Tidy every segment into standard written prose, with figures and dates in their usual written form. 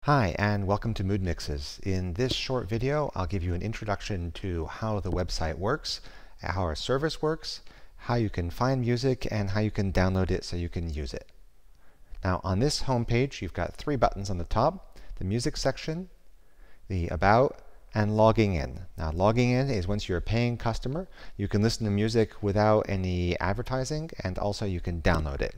Hi, and welcome to MoodMixes. In this short video, I'll give you an introduction to how the website works, how our service works, how you can find music, and how you can download it so you can use it. Now, on this home page, you've got three buttons on the top: the music section, the about, and logging in. Now, logging in is once you're a paying customer, you can listen to music without any advertising, and also you can download it.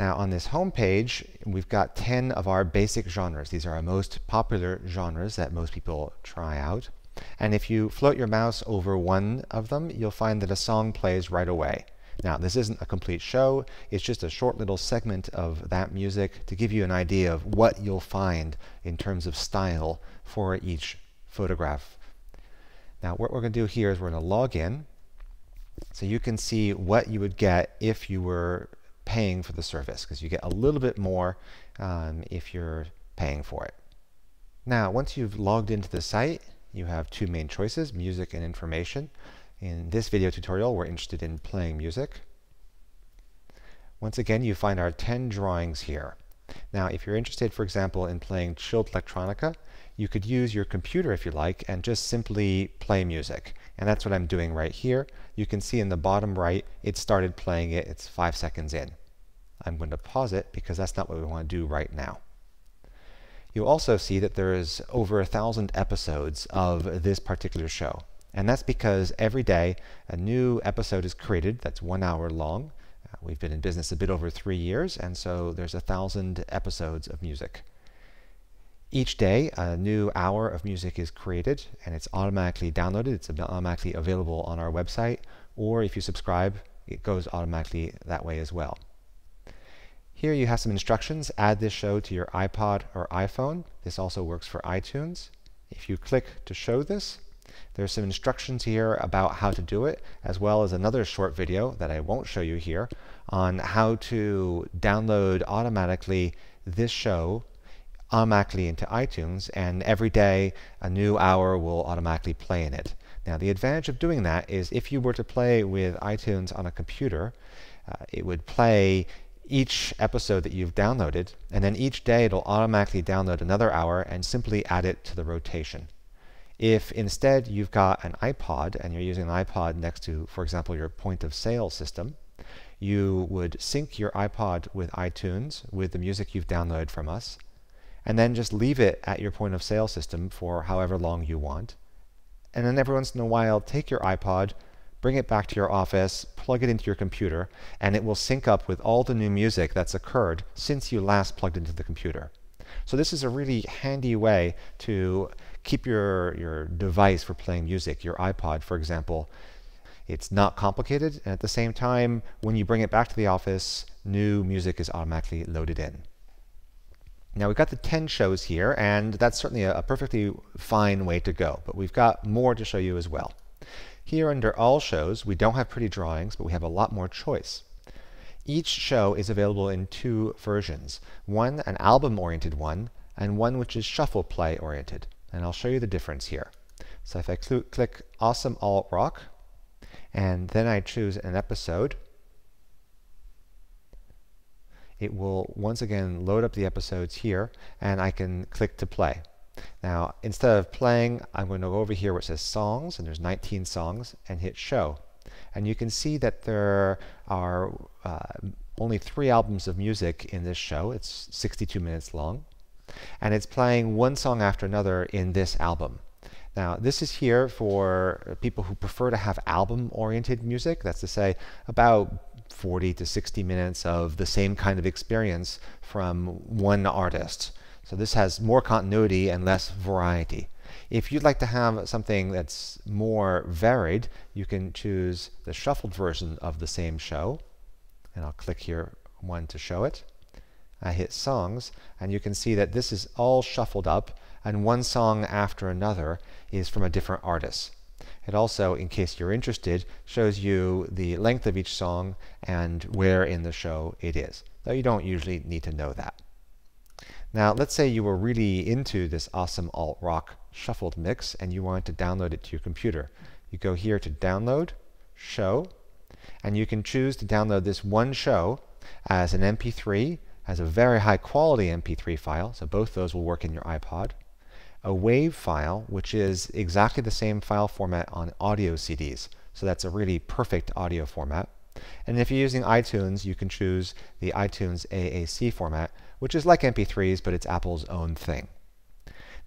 Now, on this home page, we've got 10 of our basic genres. These are our most popular genres that most people try out. And if you float your mouse over one of them, you'll find that a song plays right away. Now, this isn't a complete show. It's just a short little segment of that music to give you an idea of what you'll find in terms of style for each photograph. Now, what we're going to do here is we're going to log in so you can see what you would get if you were paying for the service, because you get a little bit more if you're paying for it. Now, once you've logged into the site, you have two main choices: music and information. In this video tutorial, we're interested in playing music. Once again, you find our 10 drawings here. Now, if you're interested, for example, in playing chilled electronica, you could use your computer if you like and just simply play music. And that's what I'm doing right here. You can see in the bottom right, it started playing it. It's 5 seconds in. I'm going to pause it because that's not what we want to do right now. You'll also see that there is over 1,000 episodes of this particular show. And that's because every day a new episode is created that's 1 hour long. We've been in business a bit over 3 years, and so there's 1,000 episodes of music. Each day, a new hour of music is created, and it's automatically downloaded. It's automatically available on our website, or if you subscribe, it goes automatically that way as well. Here you have some instructions. Add this show to your iPod or iPhone. This also works for iTunes. If you click to show this, there's some instructions here about how to do it, as well as another short video that I won't show you here on how to download automatically this show automatically into iTunes, and every day a new hour will automatically play in it. Now, the advantage of doing that is if you were to play with iTunes on a computer, it would play each episode that you've downloaded, and then each day it'll automatically download another hour and simply add it to the rotation. If instead you've got an iPod and you're using an iPod next to, for example, your point of sale system, you would sync your iPod with iTunes with the music you've downloaded from us, and then just leave it at your point of sale system for however long you want. And then every once in a while, take your iPod, bring it back to your office, plug it into your computer, and it will sync up with all the new music that's occurred since you last plugged into the computer. So this is a really handy way to keep your device for playing music, your iPod, for example. It's not complicated, and at the same time, when you bring it back to the office, new music is automatically loaded in. Now, we've got the 10 shows here, and that's certainly a perfectly fine way to go, but we've got more to show you as well. Here under All Shows, we don't have pretty drawings, but we have a lot more choice. Each show is available in two versions: one an album-oriented one, and one which is shuffle play-oriented. And I'll show you the difference here. So if I click Awesome Alt Rock, and then I choose an episode, it will once again load up the episodes here, and I can click to play. Now, instead of playing, I'm going to go over here where it says Songs, and there's 19 songs, and hit Show. And you can see that there are only 3 albums of music in this show. It's 62 minutes long. And it's playing one song after another in this album. Now, this is here for people who prefer to have album-oriented music. That's to say, about 40 to 60 minutes of the same kind of experience from one artist. So this has more continuity and less variety. If you'd like to have something that's more varied, you can choose the shuffled version of the same show. And I'll click here one to show it. I hit Songs, and you can see that this is all shuffled up, and one song after another is from a different artist. It also, in case you're interested, shows you the length of each song and where in the show it is, though you don't usually need to know that. Now, let's say you were really into this awesome alt rock shuffled mix and you wanted to download it to your computer. You go here to Download, Show, and you can choose to download this one show as an MP3, as a very high quality MP3 file, so both those will work in your iPod. A WAV file, which is exactly the same file format on audio CDs. So that's a really perfect audio format. And if you're using iTunes, you can choose the iTunes AAC format, which is like MP3s, but it's Apple's own thing.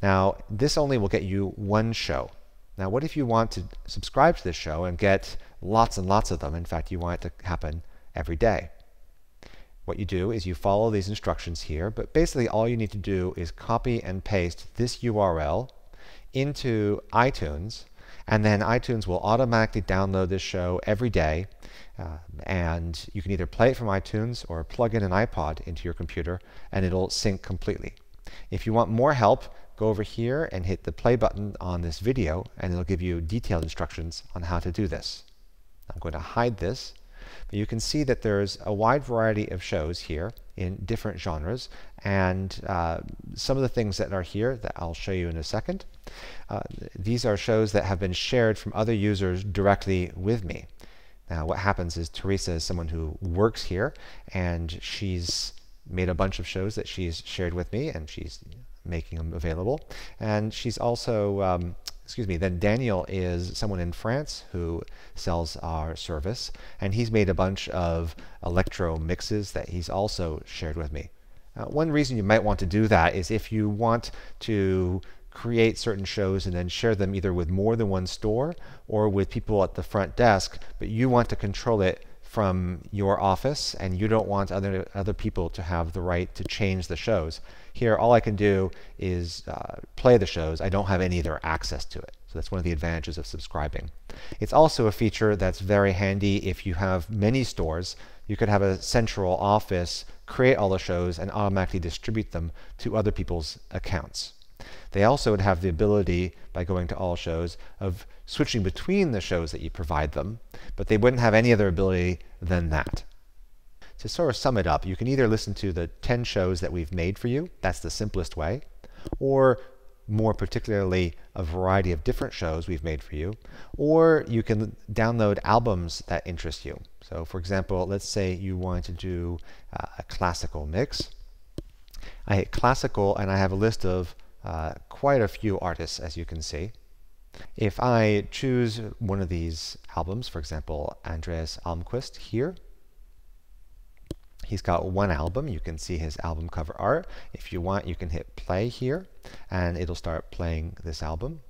Now, this only will get you one show. Now, what if you want to subscribe to this show and get lots and lots of them? In fact, you want it to happen every day. What you do is you follow these instructions here, but basically all you need to do is copy and paste this URL into iTunes, and then iTunes will automatically download this show every day, and you can either play it from iTunes or plug in an iPod into your computer, and it'll sync completely. If you want more help, go over here and hit the play button on this video, and it'll give you detailed instructions on how to do this. I'm going to hide this. But you can see that there's a wide variety of shows here in different genres, and some of the things that are here that I'll show you in a second. These are shows that have been shared from other users directly with me. Now what happens is Teresa is someone who works here, and she's made a bunch of shows that she's shared with me, and she's making them available. And she's also then Daniel is someone in France who sells our service, and he's made a bunch of electro mixes that he's also shared with me. One reason you might want to do that is if you want to create certain shows and then share them either with more than one store or with people at the front desk, but you want to control it from your office and you don't want other people to have the right to change the shows. Here all I can do is play the shows. I don't have any other access to it. So that's one of the advantages of subscribing. It's also a feature that's very handy if you have many stores. You could have a central office create all the shows and automatically distribute them to other people's accounts. They also would have the ability, by going to all shows, of switching between the shows that you provide them, but they wouldn't have any other ability than that. To sort of sum it up, you can either listen to the 10 shows that we've made for you, that's the simplest way, or more particularly a variety of different shows we've made for you, or you can download albums that interest you. So for example, let's say you want to do a classical mix. I hit classical and I have a list of quite a few artists, as you can see. If I choose one of these albums, for example, Andreas Almquist here, he's got one album. You can see his album cover art. If you want, you can hit play here, and it'll start playing this album.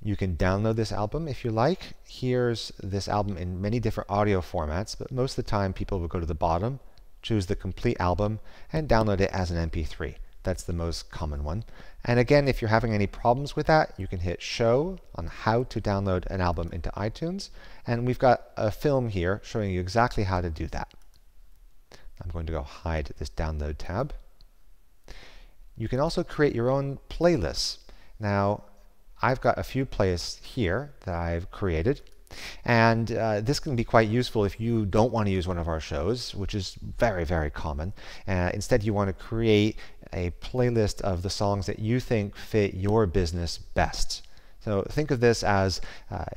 You can download this album if you like. Here's this album in many different audio formats, but most of the time people will go to the bottom, choose the complete album, and download it as an MP3. That's the most common one. And again, if you're having any problems with that, you can hit show on how to download an album into iTunes. And we've got a film here showing you exactly how to do that. I'm going to go hide this download tab. You can also create your own playlists. Now, I've got a few playlists here that I've created. And this can be quite useful if you don't want to use one of our shows, which is very, very common. Instead, you want to create a playlist of the songs that you think fit your business best. So think of this as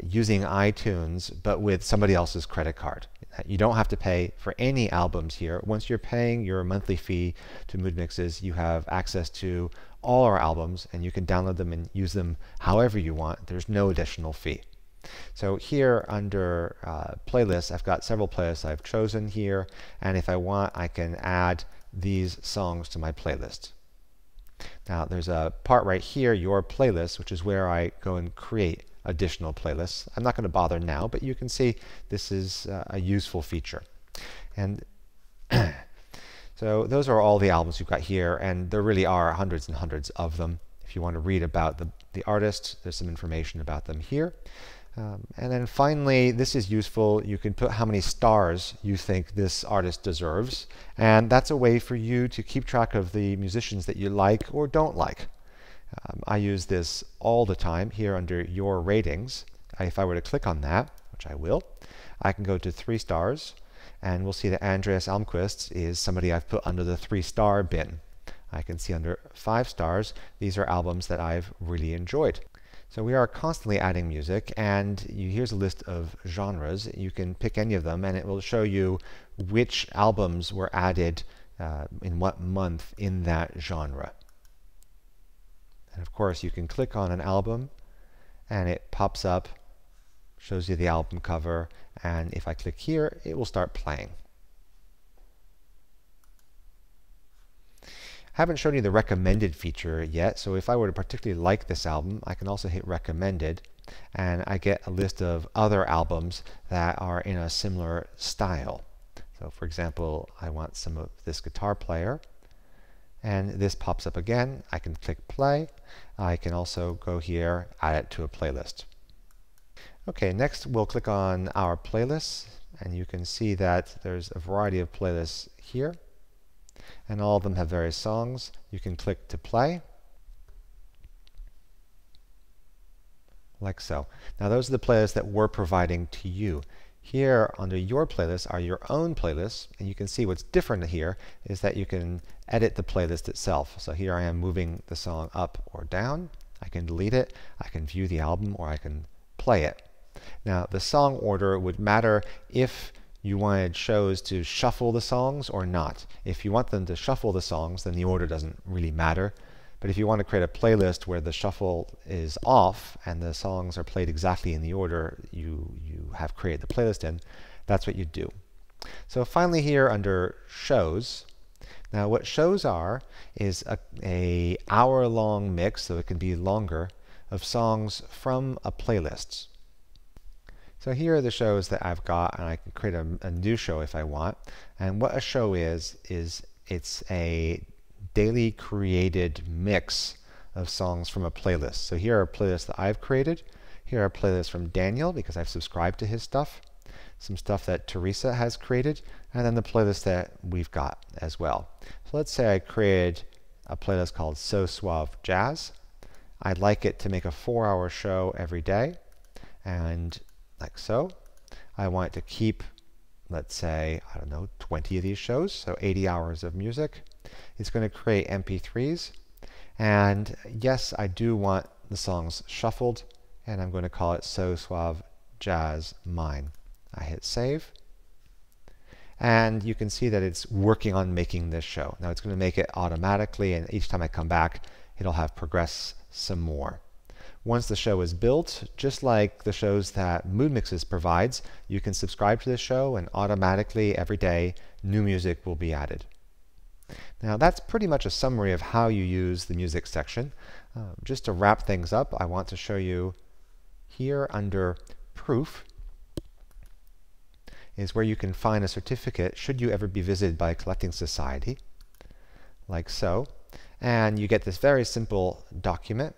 using iTunes, but with somebody else's credit card. You don't have to pay for any albums here. Once you're paying your monthly fee to MoodMixes, you have access to all our albums, and you can download them and use them however you want. There's no additional fee. So here under playlists, I've got several playlists I've chosen here, and if I want, I can add these songs to my playlist. Now there's a part right here, your playlist, which is where I go and create additional playlists. I'm not going to bother now, but you can see this is a useful feature. And so those are all the albums you've got here, and there really are hundreds and hundreds of them. If you want to read about the artist, there's some information about them here. And then finally, this is useful. You can put how many stars you think this artist deserves. And that's a way for you to keep track of the musicians that you like or don't like. I use this all the time here under your ratings. If I were to click on that, which I will, I can go to 3 stars. And we'll see that Andreas Almquist is somebody I've put under the 3-star bin. I can see under 5 stars, these are albums that I've really enjoyed. So we are constantly adding music, and here's a list of genres. You can pick any of them, and it will show you which albums were added in what month in that genre. And of course, you can click on an album, and it pops up, shows you the album cover, and if I click here, it will start playing. I haven't shown you the recommended feature yet, so if I were to particularly like this album, I can also hit recommended, and I get a list of other albums that are in a similar style. So for example, I want some of this guitar player, and this pops up again. I can click play. I can also go here, add it to a playlist. Okay, next we'll click on our playlists, and you can see that there's a variety of playlists here, and all of them have various songs. You can click to play, like so. Now those are the playlists that we're providing to you. Here under your playlist are your own playlists, and you can see what's different here is that you can edit the playlist itself. So here I am moving the song up or down. I can delete it, I can view the album, or I can play it. Now the song order would matter if you wanted shows to shuffle the songs or not. If you want them to shuffle the songs, then the order doesn't really matter. But if you want to create a playlist where the shuffle is off and the songs are played exactly in the order you have created the playlist in, that's what you do. So finally here under shows, now what shows are is a hour-long mix, so it can be longer, of songs from a playlist. So here are the shows that I've got, and I can create a new show if I want. And what a show is it's a daily created mix of songs from a playlist. So here are playlists that I've created. Here are playlists from Daniel, because I've subscribed to his stuff. Some stuff that Teresa has created, and then the playlist that we've got as well. So let's say I created a playlist called So Suave Jazz. I'd like it to make a 4-hour show every day, and like so. I want it to keep, let's say, I don't know, 20 of these shows, so 80 hours of music. It's going to create MP3s, and yes, I do want the songs shuffled, and I'm going to call it So Suave Jazz Mine. I hit save, and you can see that it's working on making this show. Now it's going to make it automatically, and each time I come back, it'll have progressed some more. Once the show is built, just like the shows that MoodMixes provides, you can subscribe to the show, and automatically every day new music will be added. Now that's pretty much a summary of how you use the music section. Just to wrap things up, I want to show you here under Proof is where you can find a certificate should you ever be visited by a collecting society, like so. And you get this very simple document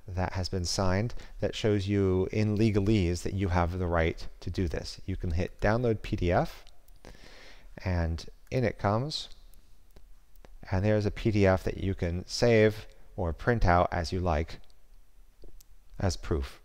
that has been signed that shows you in legalese that you have the right to do this. You can hit download PDF, and in it comes, and there's a PDF that you can save or print out as you like as proof.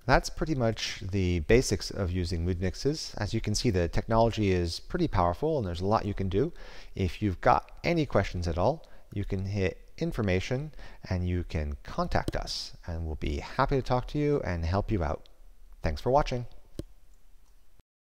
That's pretty much the basics of using MoodMixes. As you can see, the technology is pretty powerful, and there's a lot you can do. If you've got any questions at all, you can hit information and you can contact us, and we'll be happy to talk to you and help you out. Thanks for watching.